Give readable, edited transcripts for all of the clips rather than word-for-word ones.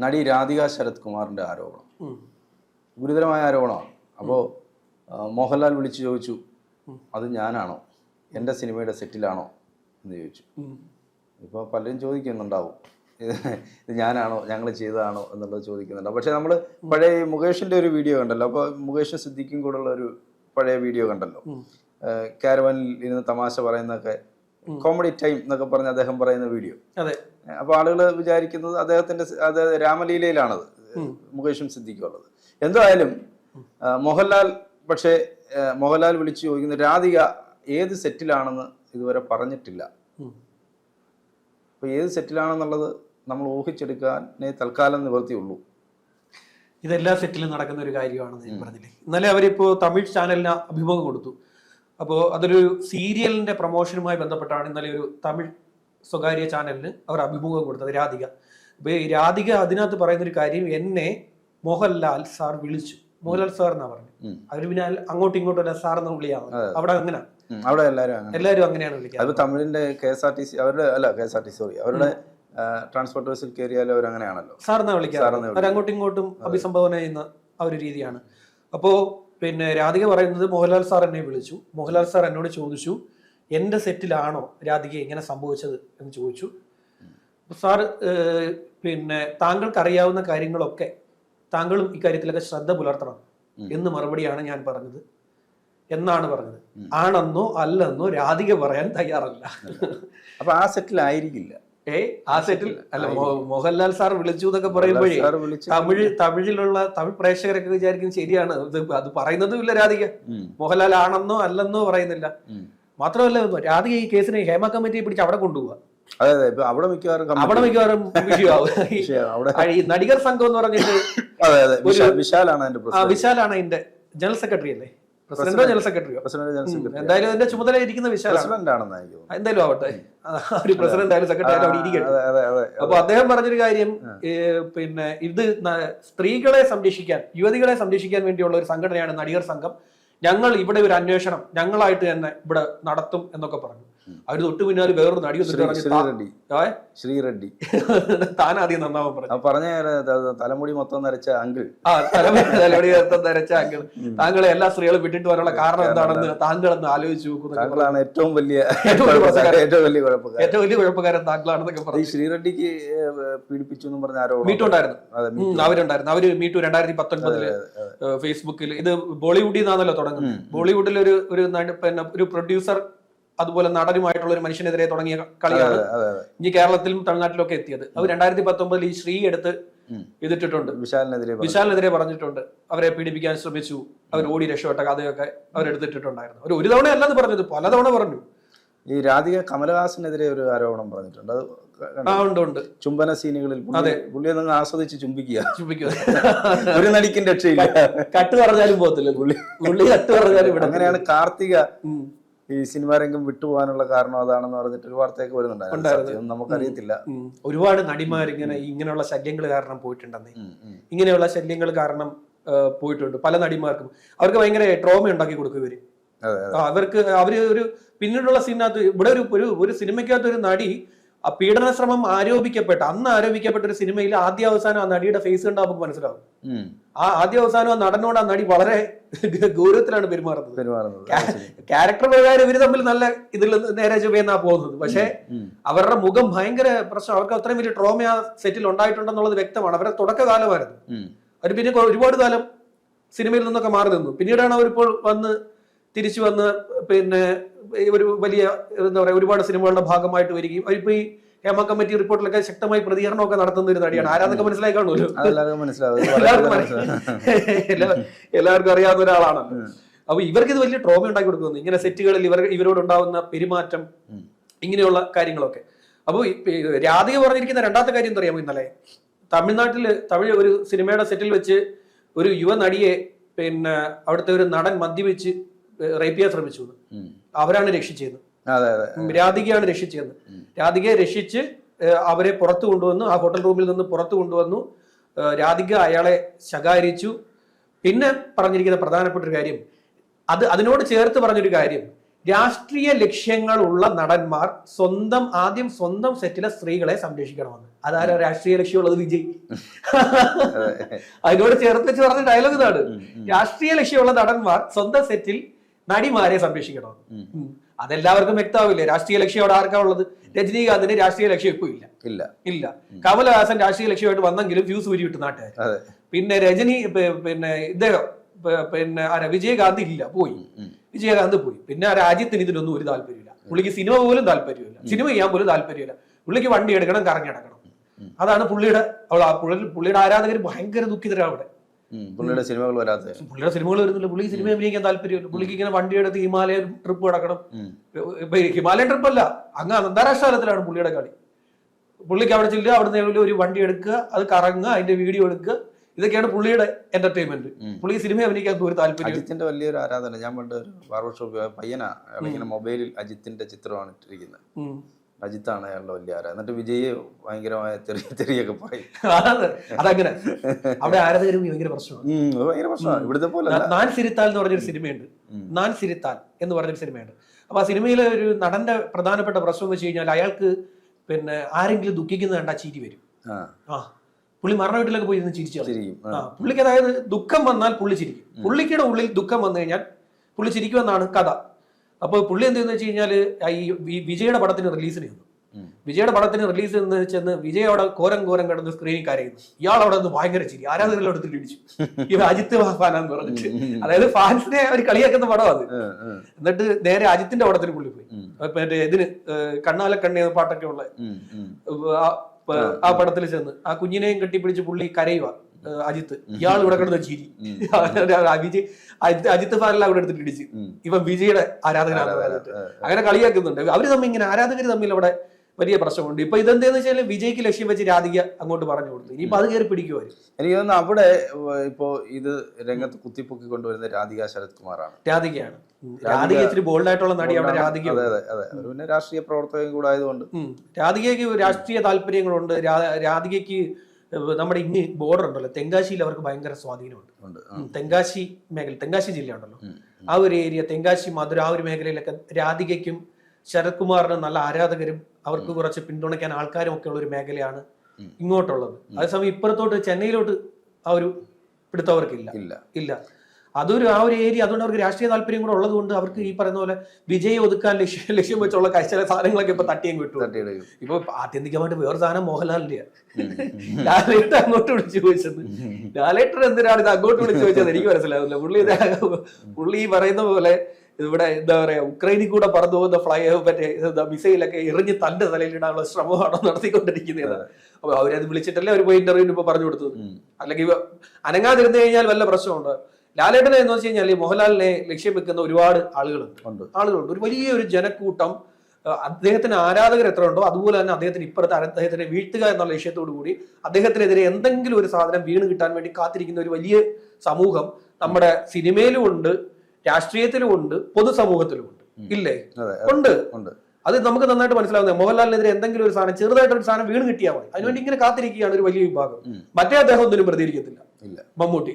നടി രാധിക ശരത് കുമാറിന്റെ ആരോപണം ഗുരുതരമായ ആരോപണമാണ്. അപ്പോൾ മോഹൻലാൽ വിളിച്ചു ചോദിച്ചു, അത് ഞാനാണോ, എൻ്റെ സിനിമയുടെ സെറ്റിലാണോ എന്ന് ചോദിച്ചു. ഇപ്പോൾ പലരും ചോദിക്കുന്നുണ്ടാവും, ഇത് ഞാനാണോ, ഞങ്ങൾ ചെയ്തതാണോ എന്നുള്ളത് ചോദിക്കുന്നുണ്ടാവും. പക്ഷേ നമ്മൾ പഴയ മുകേഷിൻ്റെ ഒരു വീഡിയോ കണ്ടല്ലോ, അപ്പോൾ മുകേഷ് സിദ്ദിഖും കൂടെയുള്ള ഒരു പഴയ വീഡിയോ കണ്ടല്ലോ, കാരവനിൽ ഇരുന്ന് തമാശ പറയുന്നതൊക്കെ, കോമഡി ടൈം എന്നൊക്കെ പറഞ്ഞ് അദ്ദേഹം പറയുന്ന വീഡിയോ. അപ്പോൾ ആളുകൾ വിചാരിക്കുന്നത് അദ്ദേഹത്തിന്റെ രാമലീലയിലാണത് മുകേഷും സിദ്ദിഖും ഉള്ളത്. എന്തായാലും മോഹൻലാൽ വിളിച്ചു ചോദിക്കുന്ന രാധിക ഏത് സെറ്റിലാണെന്ന് ഇതുവരെ പറഞ്ഞിട്ടില്ല. അപ്പൊ ഏത് സെറ്റിലാണെന്നുള്ളത് നമ്മൾ ഊഹിച്ചെടുക്കാനേ തൽക്കാലം നിവൃത്തിയുള്ളൂ. ഇതെല്ലാ സെറ്റിലും നടക്കുന്ന ഒരു കാര്യമാണെന്ന് ഞാൻ പറഞ്ഞില്ലേ. ഇന്നലെ അവരിപ്പോ തമിഴ് ചാനലിന് അഭിമുഖം കൊടുത്തു. അപ്പോൾ അതൊരു സീരിയലിന്റെ പ്രൊമോഷനുമായി ബന്ധപ്പെട്ടാണ് ഇന്നലെ ഒരു തമിഴ് സ്വകാര്യ ചാനലിന് അവർ അഭിമുഖം കൊടുത്തത്, രാധിക. അപ്പൊ ഈ രാധിക അതിനകത്ത് പറയുന്നൊരു കാര്യം, എന്നെ മോഹൻലാൽ സാർ വിളിച്ചു, മോഹൻലാൽ സാർ എന്നാ പറഞ്ഞു. അവർ പിന്നെ അങ്ങോട്ടും ഇങ്ങോട്ടും അല്ല സാർ എന്ന് വിളിയാണ്. അവിടെ അങ്ങനെ അവിടെ എല്ലാവരും അങ്ങനെയാണ് വിളിക്കുന്നത്. തമിഴിന്റെ KSRTC അവരുടെ ട്രാൻസ്പോർട്ട് ബസ്സിൽ കയറിയാലും അവർ അങ്ങനെയാണല്ലോ, സാർ എന്നാ വിളിക്കാറ്. അവർ അങ്ങോട്ടും ഇങ്ങോട്ടും അഭിസംബോധന ചെയ്യുന്ന ആ ഒരു രീതിയാണ്. അപ്പോ പിന്നെ രാധിക പറയുന്നത്, മോഹൻലാൽ സാർ എന്നെ വിളിച്ചു, മോഹൻലാൽ സാർ എന്നോട് ചോദിച്ചു എൻ്റെ സെറ്റിലാണോ രാധിക ഇങ്ങനെ സംഭവിച്ചത് എന്ന് ചോദിച്ചു. സാർ പിന്നെ താങ്കൾക്ക് അറിയാവുന്ന കാര്യങ്ങളൊക്കെ താങ്കളും ഇക്കാര്യത്തിലൊക്കെ ശ്രദ്ധ പുലർത്തണം എന്ന് മറുപടിയാണ് ഞാൻ പറഞ്ഞത് എന്നാണ് പറഞ്ഞത്. ആണെന്നോ അല്ലെന്നോ രാധിക പറയാൻ തയ്യാറല്ല. അപ്പൊ ആ സെറ്റിലായിരിക്കില്ല. ആ സെറ്റിൽ അല്ല, മോഹൻലാൽ സാർ വിളിച്ചു എന്നൊക്കെ പറയുമ്പോഴേ തമിഴിലുള്ള തമിഴ് പ്രേക്ഷകരൊക്കെ വിചാരിക്കും ശരിയാണ്, അത് പറയുന്നതും ഇല്ല രാധിക. മോഹൻലാൽ ആണെന്നോ അല്ലെന്നോ പറയുന്നില്ല. മാത്രമല്ല രാധിക ഈ കേസിനെ ഹേമ കമ്മിറ്റിയെ പിടിച്ച് അവിടെ കൊണ്ടുപോവുക. അവിടെ മിക്കവാറും ഈ നടികർ സംഘം എന്ന് പറഞ്ഞിട്ട് വിശാലാണ് അതിന്റെ ജനറൽ സെക്രട്ടറി അല്ലേ, പ്രസിഡന്റോ ജനറൽ സെക്രട്ടറിയോ, എന്തായാലും അതിന്റെ ചുമതല ഇരിക്കുന്ന വിശാലാണ്. എന്തായാലും ആവട്ടെ, ഒരു പ്രസിഡന്റ് ആയാലും സെക്രട്ടറി ആയാലും അവിടെ ഇരിക്കട്ടെ. അപ്പൊ അദ്ദേഹം പറഞ്ഞൊരു കാര്യം, പിന്നെ ഇത് സ്ത്രീകളെ സംരക്ഷിക്കാൻ, യുവതികളെ സംരക്ഷിക്കാൻ വേണ്ടിയുള്ള ഒരു സംഘടനയാണ് നടികർ സംഘം. ഞങ്ങൾ ഇവിടെ ഒരു അന്വേഷണം ഞങ്ങളായിട്ട് തന്നെ ഇവിടെ നടത്തും എന്നൊക്കെ പറഞ്ഞു. അവര് തൊട്ടു പിന്നാല് വേറൊരു നടി ശ്രീറെഡ്ഡി താനാദ്യം നന്നാവാൻ പറഞ്ഞ തലമുടി മൊത്തം നരച്ച അങ്കിൾ, തലമുടി മൊത്തം നരച്ച അങ്കിൾ, താങ്കളെ എല്ലാ സ്ത്രീകളും വിട്ടിട്ട് വരാനുള്ള കാരണം എന്താണെന്ന് താങ്കളെന്ന് ആലോചിച്ചു നോക്കുന്നു. താങ്കളാണ് ഏറ്റവും വലിയ കുഴപ്പക്കാരൻ താങ്കളാണെന്നൊക്കെ പറഞ്ഞു. ശ്രീറെഡ്ഡിക്ക് പീഡിപ്പിച്ചു എന്നും പറഞ്ഞ ആരോപണം മീട്ടുണ്ടായിരുന്നു. അവര് മീട്ടു 2019 ഫേസ്ബുക്കിൽ, ഇത് ബോളിവുഡിൽ നിന്നാണല്ലോ തുടങ്ങുന്നത്. ബോളിവുഡിൽ ഒരു പ്രൊഡ്യൂസർ അതുപോലെ നടനുമായിട്ടുള്ള ഒരു മനുഷ്യനെതിരെ തുടങ്ങിയ കളിയാണ് ഇനി കേരളത്തിലും തമിഴ്നാട്ടിലൊക്കെ എത്തിയത്. അവർ 2019 ഈ ശ്രീ എടുത്ത് ഇതിട്ടിട്ടുണ്ട്, വിശാലിനെതിരെ പറഞ്ഞിട്ടുണ്ട്, അവരെ പീഡിപ്പിക്കാൻ ശ്രമിച്ചു, അവർ ഓടി രക്ഷപ്പെട്ട കഥയൊക്കെ അവരെടുത്തിട്ടുണ്ടായിരുന്നു. ഒരു തവണ അല്ലെന്ന് പറഞ്ഞത്, പലതവണ പറഞ്ഞു. ഈ രാധിക കമലഹാസനെതിരെ ഒരു ആരോപണം പറഞ്ഞിട്ടുണ്ട്. ഉണ്ട് ചുംബന സീനുകളിൽ പുള്ളിയെ നിങ്ങൾ ആസ്വദിച്ച് ചുംബിക്കുക. ഒരു നടിക്കും രക്ഷയില്ല, കട്ട് പറഞ്ഞാലും പോകത്തില്ല പുള്ളി കട്ട് പറഞ്ഞാലും. അങ്ങനെയാണ് കാർത്തിക ഈ സിനിമാ രംഗം വിട്ടുപോകാനുള്ള കാരണം അതാണെന്ന് പറഞ്ഞിട്ട് ഒരു വാർത്തയൊക്കെ വരുന്നുണ്ടായിരുന്നു. നമുക്കറിയത്തില്ല. ഒരുപാട് നടിമാർ ഇങ്ങനെയുള്ള ശല്യങ്ങൾ കാരണം പോയിട്ടുണ്ടെന്നേ. ഇങ്ങനെയുള്ള ശല്യങ്ങൾ കാരണം പോയിട്ടുണ്ട് പല നടിമാർക്കും. അവർക്ക് ഭയങ്കര ട്രോമ ഉണ്ടാക്കി കൊടുക്കും ഇവര്. അവര് ഒരു പിന്നീടുള്ള സീനകത്ത് ഇവിടെ ഒരു സിനിമയ്ക്കകത്ത് ഒരു നടി പീഡന ശ്രമം അന്ന് ആരോപിക്കപ്പെട്ട ഒരു സിനിമയിൽ ആദ്യ അവസാനം ആ നടിയുടെ ഫേസ് കണ്ടാൽ നമുക്ക് മനസ്സിലാവും. ആ ആദ്യ അവസാനം ആ നടനോട് ആ നടി വളരെ ഗൗരവത്തിലാണ് പെരുമാറുന്നത്. ക്യാരക്ടർ പ്രകാരം ഇവര് തമ്മിൽ നല്ല ഇതിൽ നേരെ ചുവയെന്നാ പോകുന്നത്. പക്ഷെ അവരുടെ മുഖം ഭയങ്കര പ്രശ്നം. അവർക്ക് അത്രയും വലിയ ട്രോമ ആ സെറ്റിൽ ഉണ്ടായിട്ടുണ്ടെന്നുള്ളത് വ്യക്തമാണ്. അവരുടെ തുടക്കകാലമായിരുന്നു. അവർ പിന്നെ ഒരുപാട് കാലം സിനിമയിൽ നിന്നൊക്കെ മാറി നിന്നു. പിന്നീടാണ് അവരിപ്പോൾ തിരിച്ചു വന്ന് പിന്നെ ഒരു വലിയ എന്താ പറയാ ഒരുപാട് സിനിമകളുടെ ഭാഗമായിട്ട് വരികയും അവരിപ്പോ ഈ ഹേമ കമ്മിറ്റി റിപ്പോർട്ടിലൊക്കെ ശക്തമായി പ്രതികരണമൊക്കെ നടത്തുന്ന ഒരു നടിയാണ്. ആരാന്നൊക്കെ മനസ്സിലായി കാണുമല്ലോ, എല്ലാവർക്കും അറിയാവുന്ന ഒരാളാണല്ലോ. അപ്പൊ ഇവർക്ക് ഇത് വലിയ ട്രോമ ഉണ്ടാക്കി കൊടുക്കുന്നു, ഇങ്ങനെ സെറ്റുകളിൽ ഇവരോടുണ്ടാവുന്ന പെരുമാറ്റം, ഇങ്ങനെയുള്ള കാര്യങ്ങളൊക്കെ. അപ്പൊ രാധിക പറഞ്ഞിരിക്കുന്ന രണ്ടാമത്തെ കാര്യം എന്താ അറിയാമോ? ഇന്നലെ തമിഴ് ഒരു സിനിമയുടെ സെറ്റിൽ വെച്ച് ഒരു യുവ നടിയെ പിന്നെ അവിടുത്തെ ഒരു നടൻ മദ്യപിച്ച് റേപ്പ് ചെയ്യാൻ ശ്രമിച്ചു. അവരാണ് രക്ഷിച്ചത്, രാധികയാണ് രക്ഷിച്ചത്. രാധികയെ രക്ഷിച്ച് അവരെ പുറത്തു കൊണ്ടുവന്നു, ആ ഹോട്ടൽ റൂമിൽ നിന്ന് പുറത്തു കൊണ്ടുവന്നു. രാധിക അയാളെ ശകാരിച്ചു. പിന്നെ പറഞ്ഞിരിക്കുന്ന പ്രധാനപ്പെട്ട ഒരു കാര്യം, അതിനോട് ചേർത്ത് പറഞ്ഞൊരു കാര്യം, രാഷ്ട്രീയ ലക്ഷ്യങ്ങളുള്ള നടന്മാർ ആദ്യം സ്വന്തം സെറ്റിലെ സ്ത്രീകളെ സംരക്ഷിക്കണമെന്ന്, അതാരാ രാഷ്ട്രീയ ലക്ഷ്യമുള്ളത്? വിജയ്. അതിനോട് ചേർത്ത് വെച്ച് പറഞ്ഞ ഡയലോഗ് ഇതാണ്, രാഷ്ട്രീയ ലക്ഷ്യമുള്ള നടന്മാർ സ്വന്തം സെറ്റിൽ നടിമാരെ സംരക്ഷിക്കണം. അതെല്ലാവർക്കും വ്യക്തമാവില്ലേ? രാഷ്ട്രീയ ലക്ഷ്യം അവിടെ ആർക്കാ ഉള്ളത്? രജനീകാന്തിന് രാഷ്ട്രീയ ലക്ഷ്യം ഇപ്പൊ ഇല്ല. കമലഹാസൻ രാഷ്ട്രീയ ലക്ഷ്യമായിട്ട് വന്നെങ്കിലും ഫ്യൂസ് ഊരി വിട്ട് നാട്ടുകാർ. പിന്നെ പിന്നെ ഇദ്ദേഹം പിന്നെ വിജയകാന്ത് ഇല്ല, പോയി. വിജയകാന്ത് പോയി. പിന്നെ രാജ്യത്തിന് ഇതിനൊന്നും ഒരു താല്പര്യമില്ല. പുള്ളിക്ക് സിനിമ പോലും താല്പര്യമില്ല, സിനിമ ചെയ്യാൻ പോലും താല്പര്യമില്ല. പുള്ളിക്ക് വണ്ടി എടുക്കണം, കറങ്ങി നടക്കണം. അതാണ് പുള്ളിയുടെ ആരാധകർ ഭയങ്കര ദുഃഖിതരാണ് അവിടെ. പുള്ളിയുടെ സിനിമകൾ വരുന്നില്ല. പുള്ളിക്ക് സിനിമ അഭിനയിക്കാൻ താല്പര്യമില്ല. പുള്ളിക്ക് ഇങ്ങനെ വണ്ടി എടുത്ത് ഹിമാലയൻ ട്രിപ്പ് നടക്കണം. ഹിമാലയൻ ട്രിപ്പ് അല്ല, അങ്ങ് അന്താരാഷ്ട്ര തലത്തിലാണ് പുള്ളിയുടെ കളി. പുള്ളിക്ക് അവിടെ ചെല്ലുക, അവിടെ ഒരു വണ്ടി എടുക്കുക, അത് കറങ്ങുക, അതിന്റെ വീഡിയോ എടുക്കുക, ഇതൊക്കെയാണ് പുള്ളിയുടെ എന്റർടൈൻമെന്റ്. പുള്ളി സിനിമ അഭിനയിക്കാൻ ഒരു താല്പര്യം. അജിത്തിന്റെ വലിയൊരു ആരാധന. ഞാൻ പണ്ട് ബാർബർ ഷോപ്പ് പയ്യനാ, ഇങ്ങനെ മൊബൈലിൽ അജിത്തിന്റെ ചിത്രമാണ് ഇട്ടിരിക്കുന്നത്. അജിത്താണ് അയാളുടെ വലിയ ആരാധന. എന്നിട്ട് വിജയ് ഭയങ്കരമായ തെറിയൊക്കെ പറയും. അതങ്ങനെ അവിടെ ആരാധകരും ഭയങ്കര പ്രശ്നമാണ്. ഇവിടുത്തെ പോലെ നാൻ സിരിത്താൽ എന്ന് പറഞ്ഞൊരു സിനിമയുണ്ട്. നാൻ സിരിത്താൽ എന്ന് പറഞ്ഞൊരു സിനിമയുണ്ട്. അപ്പൊ ആ സിനിമയിലെ ഒരു നടന്റെ പ്രധാനപ്പെട്ട പ്രശ്നം എന്ന് വെച്ച് കഴിഞ്ഞാൽ അയാൾക്ക് പിന്നെ ആരെങ്കിലും ദുഃഖിക്കുന്നത് കണ്ടാ ചിരി വരും. പുള്ളി മരണ വീട്ടിലൊക്കെ പോയി ഇരുന്ന് ചിരിച്ചു. പുള്ളിക്ക് അതായത് ദുഃഖം വന്നാൽ പുള്ളി ചിരിക്കും. പുള്ളിയുടെ ഉള്ളിൽ ദുഃഖം വന്നു കഴിഞ്ഞാൽ പുള്ളി ചിരിക്കുമെന്നാണ് കഥ. അപ്പോൾ പുള്ളി എന്തെന്ന് വെച്ച് കഴിഞ്ഞാല് ഈ വിജയുടെ പടത്തിന് റിലീസിന് ചെന്നു. വിജയുടെ പടത്തിന് റിലീസ് ചെന്ന് വിജയ് അവിടെ കോരം കിടന്ന് സ്ക്രീനിൽ കരയുന്നു. ഇയാൾ അവിടെ നിന്ന് ഭയങ്കര ചിരി, ആരാധകരെല്ലാം എടുത്തിട്ട് ഇടിച്ചു. ഈ അജിത്ത് ഫാനാന്ന് പറഞ്ഞിട്ട്, അതായത് ഫാൻസിനെ അവർ കളിയാക്കുന്ന പടം അത്. എന്നിട്ട് നേരെ അജിത്തിന്റെ പടത്തിന് പുള്ളി പോയി. മറ്റേ ഇതിന് കണ്ണാല കണ്ണി പാട്ടൊക്കെ ഉള്ള ആ പടത്തിൽ ചെന്ന് ആ കുഞ്ഞിനെയും കെട്ടിപ്പിടിച്ച് പുള്ളി കരയുക അജിത്ത്. ഇയാൾ ഇവിടെ കിടന്ന ചിരി. വിജയ് അജിത്ത് ഫാനെല്ലാം അവിടെ എടുത്തിട്ട് ഇടിച്ച്. ഇവൻ വിജയുടെ ആരാധകനാണ് പറഞ്ഞിട്ട് അങ്ങനെ കളിയാക്കുന്നുണ്ട്. അവര് തമ്മിൽ ഇങ്ങനെ ആരാധകർ തമ്മിൽ അവിടെ വലിയ പ്രശ്നമുണ്ട്. ഇപ്പൊ ഇതെന്താന്ന് വെച്ചാൽ വിജയ്ക്ക് ലക്ഷ്യം വെച്ച് രാധിക അങ്ങോട്ട് പറഞ്ഞു കൊടുത്തു. ഇനിയിപ്പോ അത് കയറി പിടിക്കുമായിരുന്നു. എനിക്ക് തോന്നുന്നു അവിടെ ഇപ്പോ ഇത് രംഗത്ത് കുത്തിപ്പൊക്കി കൊണ്ടുവരുന്ന രാധിക ശരത് കുമാറാണ്. രാധികയാണ്. രാധിക ഇച്ചിരി ബോൾഡ് ആയിട്ടുള്ള നടി അവിടെ രാധിക. അതെ, പിന്നെ രാഷ്ട്രീയ പ്രവർത്തകൻ കൂടെ ആയതുകൊണ്ട് രാധികയ്ക്ക് രാഷ്ട്രീയ താല്പര്യങ്ങളുണ്ട്. രാധികയ്ക്ക് നമ്മുടെ ഇനി ബോർഡർ ഉണ്ടല്ലോ, തെങ്കാശിയിൽ അവർക്ക് ഭയങ്കര സ്വാധീനമുണ്ട്. തെങ്കാശി മേഖല, തെങ്കാശി ജില്ല ഉണ്ടല്ലോ, ആ ഒരു ഏരിയ, തെങ്കാശി മധുര, ആ ഒരു മേഖലയിലൊക്കെ രാധികയ്ക്കും ശരത് കുമാറിനും നല്ല ആരാധകരും അവർക്ക് കുറച്ച് പിന്തുണയ്ക്കാൻ ആൾക്കാരും ഒക്കെ ഉള്ള ഒരു മേഖലയാണ് ഇങ്ങോട്ടുള്ളത്. അതേസമയം ഇപ്പുറത്തോട്ട് ചെന്നൈയിലോട്ട് ആ ഒരു പിടുത്തം അവർക്കില്ല. അതൊരു ആ ഒരു ഏരിയ. അതുകൊണ്ട് അവർക്ക് രാഷ്ട്രീയ താല്പര്യം കൂടെ ഉള്ളത് കൊണ്ട് അവർക്ക് ഈ പറയുന്ന പോലെ വിജയ് ഒതുക്കാൻ ലക്ഷ്യം വെച്ചുള്ള ചില സാധനങ്ങളൊക്കെ ഇപ്പൊ തട്ടിയും കിട്ടും. ഇപ്പൊ ആത്യന്തികമായിട്ട് വേറെ സാധനം മോഹൻലാലിന്റെ ലാലേട്ടൻ അങ്ങോട്ട് വിളിച്ചു ചോദിച്ചത്. ലാലേട്ടൻ എന്തിനാണ് ഇത് അങ്ങോട്ട് വിളിച്ചു ചോദിച്ചത് എനിക്ക് മനസ്സിലാവില്ല. പുള്ളി ഈ പറയുന്ന പോലെ ഇവിടെ എന്താ പറയാ, ഉക്രൈനിൽ കൂടെ പറന്നു പോകുന്ന മറ്റേ മിസൈലൊക്കെ എറിഞ്ഞ് തന്റെ തലയിലിടാനുള്ള ശ്രമമാണോ നടത്തിക്കൊണ്ടിരിക്കുന്നത്. അപ്പൊ അവരത് വിളിച്ചിട്ടല്ലേ അവർ പോയി ഇന്റർവ്യൂവിന് ഇപ്പൊ പറഞ്ഞു കൊടുത്തത്. അല്ലെങ്കിൽ അനങ്ങാതിരുന്നു കഴിഞ്ഞാൽ വല്ല പ്രശ്നമുണ്ട്. ലാലേട്ടനെ എന്ന് വെച്ച് കഴിഞ്ഞാൽ മോഹൻലാലിനെ ലക്ഷ്യം വെക്കുന്ന ഒരുപാട് ആളുകളുണ്ട്. ഒരു വലിയൊരു ജനക്കൂട്ടം. അദ്ദേഹത്തിന് ആരാധകർ എത്ര ഉണ്ടോ അതുപോലെ തന്നെ അദ്ദേഹത്തിന് ഇപ്പുറത്തെ അദ്ദേഹത്തിനെ വീഴ്ത്തുക എന്നുള്ള ലക്ഷ്യത്തോടു കൂടി അദ്ദേഹത്തിനെതിരെ എന്തെങ്കിലും ഒരു സാധനം വീണ് കിട്ടാൻ വേണ്ടി കാത്തിരിക്കുന്ന ഒരു വലിയ സമൂഹം നമ്മുടെ സിനിമയിലും ഉണ്ട്, രാഷ്ട്രീയത്തിലും ഉണ്ട്, പൊതുസമൂഹത്തിലും ഉണ്ട്. ഇല്ലേ? ഉണ്ട്. അത് നമുക്ക് നന്നായിട്ട് മനസ്സിലാവുന്നത്. മോഹൻലാലിനെതിരെ എന്തെങ്കിലും ഒരു സാധനം, ചെറുതായിട്ടൊരു സാധനം വീണ് കിട്ടിയാൽ മതി, അതിനുവേണ്ടി ഇങ്ങനെ കാത്തിരിക്കുകയാണ് ഒരു വലിയ വിഭാഗം. മറ്റേ അദ്ദേഹം ഒന്നിനും പ്രതികരിക്കത്തില്ല. മമ്മൂട്ടി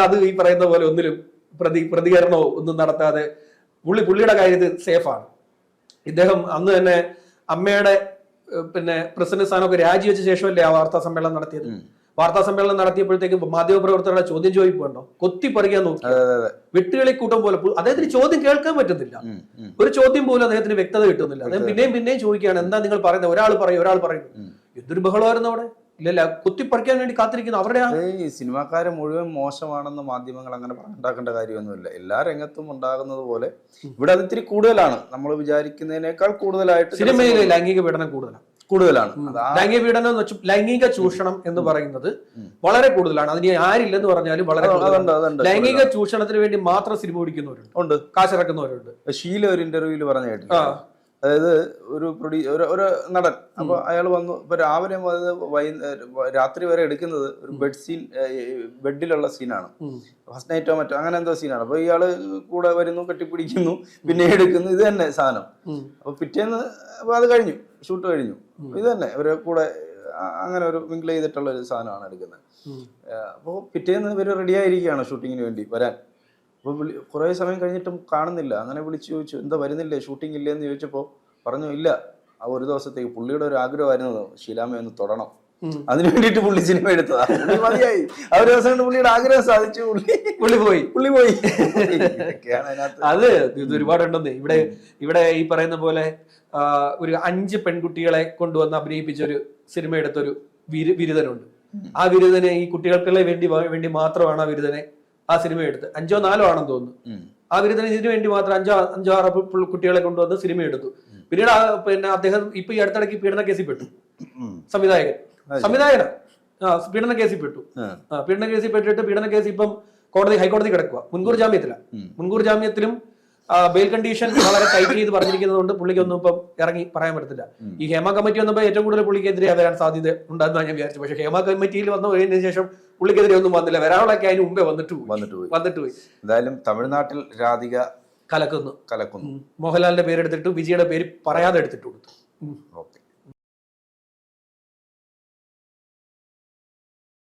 അത് ഈ പറയുന്ന പോലെ ഒന്നിലും പ്രതികരണമോ ഒന്നും നടത്താതെ പുള്ളിയുടെ കാര്യത്തിൽ സേഫാണ്. ഇദ്ദേഹം അന്ന് തന്നെ അമ്മയുടെ പിന്നെ പ്രസിഡന്റ് സ്ഥാനമൊക്കെ രാജിവെച്ച ശേഷമല്ലേ ആ വാർത്താ സമ്മേളനം നടത്തിയത്. വാർത്താ സമ്മേളനം നടത്തിയപ്പോഴത്തേക്ക് മാധ്യമപ്രവർത്തകരുടെ ചോദ്യം ചോദിപ്പുണ്ടോ, കൊത്തിപ്പറിക്കാൻ നോക്കി, വെട്ടുകളിക്കൂട്ടം പോലെ. അദ്ദേഹത്തിന് ചോദ്യം കേൾക്കാൻ പറ്റുന്നില്ല. ഒരു ചോദ്യം പോലും അദ്ദേഹത്തിന് വ്യക്തത കിട്ടുന്നില്ല. അദ്ദേഹം പിന്നെയും ചോദിക്കുകയാണ്, എന്താ നിങ്ങൾ പറയുന്നത്? ഒരാൾ പറയുന്നു. എന്തൊരു ബഹളമായിരുന്നു അവിടെ. ഇല്ലല്ല, കുത്തിപ്പറിക്കാൻ വേണ്ടി കാത്തിരിക്കുന്നു. അവരുടെ ഈ സിനിമാക്കാരെ മുഴുവൻ മോശമാണെന്ന് മാധ്യമങ്ങൾ അങ്ങനെ ഉണ്ടാക്കേണ്ട കാര്യമൊന്നുമില്ല. എല്ലാ രംഗത്തും ഉണ്ടാകുന്നത് പോലെ ഇവിടെ അത് ഇത്തിരി കൂടുതലാണ്. നമ്മൾ വിചാരിക്കുന്നതിനേക്കാൾ കൂടുതലായിട്ട് സിനിമയിൽ ലൈംഗിക പീഡനം കൂടുതലാണ്. ലൈംഗിക ചൂഷണം എന്ന് പറയുന്നത് വളരെ കൂടുതലാണ്. അതിന് ആരില്ലെന്ന് പറഞ്ഞാലും വളരെ ലൈംഗിക ചൂഷണത്തിന് വേണ്ടി മാത്രം സിനിമ പിടിക്കുന്നവരുണ്ട്, കാശിറക്കുന്നവരുണ്ട്. ഷീല ഒരു ഇന്റർവ്യൂവിൽ പറഞ്ഞ കേട്ടു. അതായത് ഒരു നടൻ, അപ്പൊ അയാൾ വന്നു. ഇപ്പൊ രാവിലെ രാത്രി വരെ എടുക്കുന്നത് ഒരു ബെഡിലുള്ള സീനാണ്. ഫസ്റ്റ് നൈറ്റോ മറ്റോ അങ്ങനെ എന്തോ സീനാണ്. അപ്പൊ ഇയാള് കൂടെ വരുന്നു, കെട്ടിപ്പിടിക്കുന്നു, പിന്നെ എടുക്കുന്നു. ഇത് തന്നെ സാധനം. അപ്പൊ പിറ്റേന്ന് അത് കഴിഞ്ഞു, ഷൂട്ട് കഴിഞ്ഞു. ഇത് തന്നെ ഇവരെ കൂടെ അങ്ങനെ ഒരു മിങ്കിൾ ചെയ്തിട്ടുള്ള ഒരു സാധനമാണ് എടുക്കുന്നത്. അപ്പോൾ പിറ്റേന്ന് ഇവര് റെഡി ആയിരിക്കുകയാണ് ഷൂട്ടിങ്ങിന് വേണ്ടി വരാൻ. അപ്പോൾ കുറേ സമയം കഴിഞ്ഞിട്ടും കാണുന്നില്ല. അങ്ങനെ വിളിച്ചു ചോദിച്ചു, എന്താ വരുന്നില്ലേ, ഷൂട്ടിംഗ് ഇല്ലേ എന്ന് ചോദിച്ചപ്പോൾ പറഞ്ഞു, ഇല്ല, ആ ഒരു ദിവസത്തേക്ക് പുള്ളിയുടെ ഒരു ആഗ്രഹമായിരുന്നു ഷീലാമ്മ ഒന്ന് തൊടണം. അതിനു വേണ്ടിയിട്ട് പുള്ളി സിനിമ എടുത്തതാ. പുള്ളി മതിയായി. ആ ഒരു ദിവസം കൊണ്ട് പുള്ളിയുടെ ആഗ്രഹം സാധിച്ചു. പുള്ളി പോയി. ഇതൊക്കെയാണ് അതിനകത്ത്. അത് ഇത് ഒരുപാടുണ്ടെന്നേ. ഇവിടെ ഈ പറയുന്ന പോലെ ഒരു 5 പെൺകുട്ടികളെ കൊണ്ടുവന്ന് അഭിനയിപ്പിച്ച ഒരു സിനിമ എടുത്തൊരു ബിരുദനുണ്ട്. ആ ബിരുദനെ ഈ കുട്ടികൾക്കുള്ള വേണ്ടി മാത്രമാണ് ആ ബിരുദനെ ആ സിനിമ എടുത്ത് 5 4 ആണെന്ന് തോന്നുന്നു. ആ ബിരുദന് ഇതിനു വേണ്ടി മാത്രം 5 6 കുട്ടികളെ കൊണ്ടുവന്ന് സിനിമ എടുത്തു. പിന്നീട് പിന്നെ അദ്ദേഹം ഇപ്പൊ ഈ അടുത്തിടയ്ക്ക് പീഡന കേസിൽ പെട്ടു. സംവിധായകനാ പീഡന കേസിൽ പെട്ടു. പീഡന കേസിൽ പെട്ടിട്ട് പീഡന കേസ് ഇപ്പം ഹൈക്കോടതി കിടക്കുക. മുൻകൂർ ജാമ്യത്തിലും ബെയിൽ കണ്ടീഷൻ വളരെ ടൈറ്റ് ചെയ്ത് പറഞ്ഞിരിക്കുന്നതുകൊണ്ട് പുള്ളിക്കൊന്നും ഇപ്പം ഇറങ്ങി പറയാൻ പറ്റത്തില്ല. ഈ ഹേമ കമ്മിറ്റി വന്നപ്പോൾ ഏറ്റവും കൂടുതൽ പുള്ളിക്കെതിരെ വരാൻ സാധ്യത ഉണ്ടാകുന്ന ഞാൻ വിചാരിച്ചു. പക്ഷെ ഹേമ കമ്മിറ്റിയിൽ വന്നതിന് ശേഷം പുള്ളിക്കെതിരെ ഒന്നും വന്നില്ല. വരാനുള്ളൊക്കെ അതിന് മുമ്പേ വന്നിട്ട് പോയി. എന്തായാലും തമിഴ്നാട്ടിൽ രാധിക കലക്കുന്നു. മോഹൻലാലിന്റെ പേരെടുത്തിട്ട് വിജയുടെ പേര് പറയാതെ എടുത്തിട്ട് കൊടുത്തു.